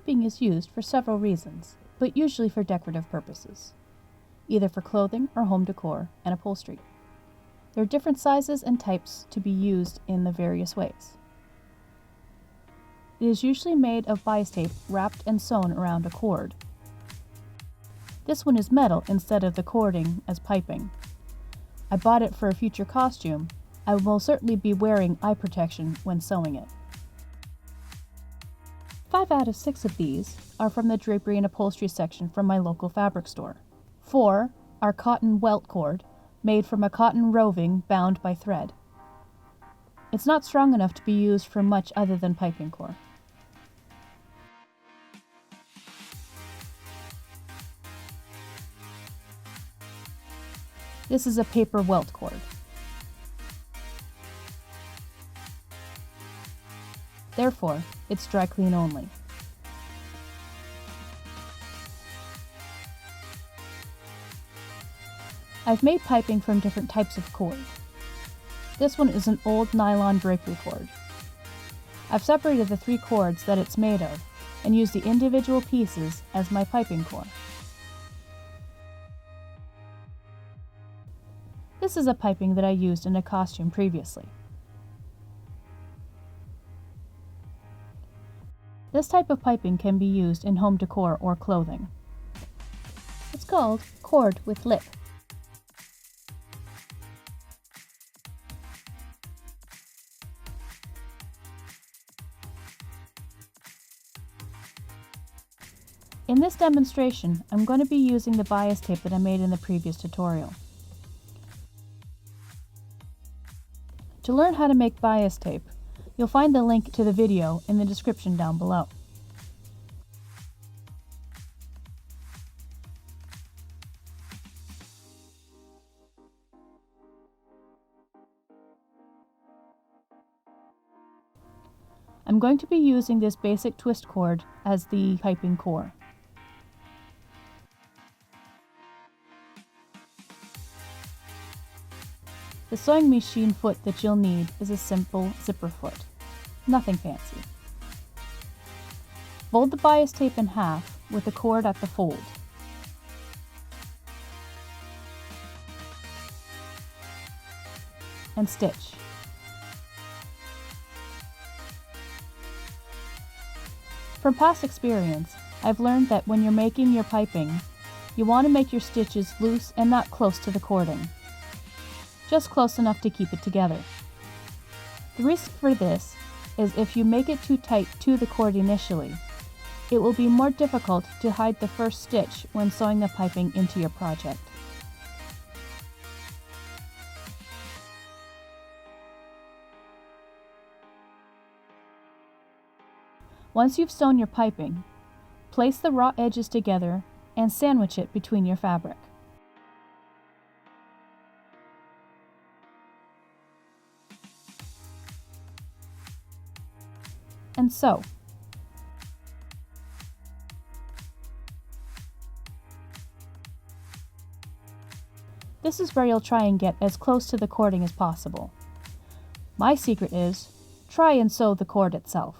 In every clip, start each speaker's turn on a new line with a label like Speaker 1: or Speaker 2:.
Speaker 1: piping is used for several reasons, but usually for decorative purposes, either for clothing or home decor and upholstery. There are different sizes and types to be used in the various ways. It is usually made of bias tape wrapped and sewn around a cord. This one is metal instead of the cording as piping. I bought it for a future costume. I will certainly be wearing eye protection when sewing it. 5 out of 6 of these are from the drapery and upholstery section from my local fabric store. 4 are cotton welt cord, made from a cotton roving bound by thread. It's not strong enough to be used for much other than piping core. This is a paper welt cord. Therefore, it's dry clean only. I've made piping from different types of cord. This one is an old nylon drapery cord. I've separated the 3 cords that it's made of and used the individual pieces as my piping core. This is a piping that I used in a costume previously. This type of piping can be used in home decor or clothing. It's called cord with lip. In this demonstration, I'm going to be using the bias tape that I made in the previous tutorial. To learn how to make bias tape, you'll find the link to the video in the description down below. I'm going to be using this basic twist cord as the piping core. The sewing machine foot that you'll need is a simple zipper foot, nothing fancy. Fold the bias tape in half with the cord at the fold. And stitch. From past experience, I've learned that when you're making your piping, you want to make your stitches loose and not close to the cording. Just close enough to keep it together. The risk for this is if you make it too tight to the cord initially, it will be more difficult to hide the first stitch when sewing the piping into your project. Once you've sewn your piping, place the raw edges together and sandwich it between your fabric. And sew. This is where you'll try and get as close to the cording as possible. My secret is, try and sew the cord itself.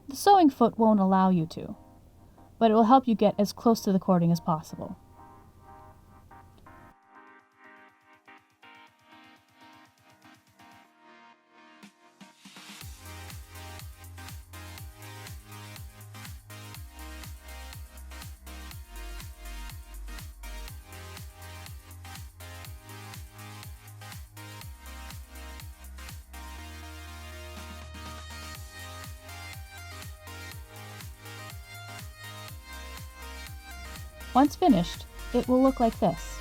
Speaker 1: The sewing foot won't allow you to, but it will help you get as close to the cording as possible. Once finished, it will look like this.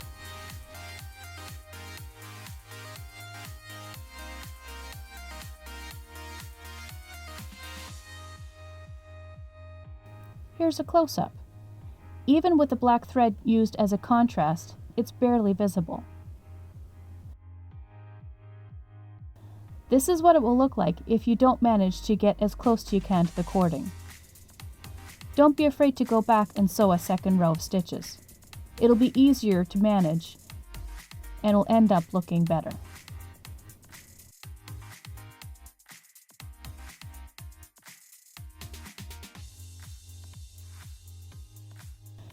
Speaker 1: Here's a close-up. Even with the black thread used as a contrast, it's barely visible. This is what it will look like if you don't manage to get as close as you can to the cording. Don't be afraid to go back and sew a second row of stitches. It'll be easier to manage and will end up looking better.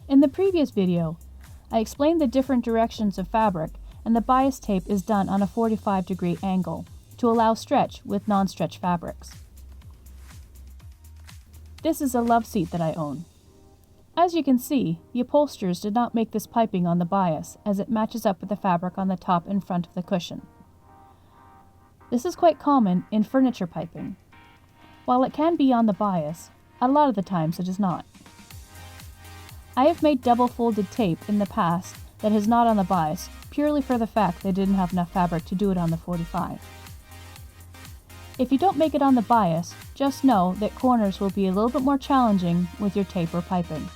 Speaker 1: In the previous video, I explained the different directions of fabric, and the bias tape is done on a 45-degree angle to allow stretch with non-stretch fabrics. This is a love seat that I own. As you can see, the upholsterers did not make this piping on the bias as it matches up with the fabric on the top and front of the cushion. This is quite common in furniture piping. While it can be on the bias, a lot of the times it is not. I have made double-folded tape in the past that is not on the bias purely for the fact they didn't have enough fabric to do it on the 45. If you don't make it on the bias, just know that corners will be a little bit more challenging with your tape or piping.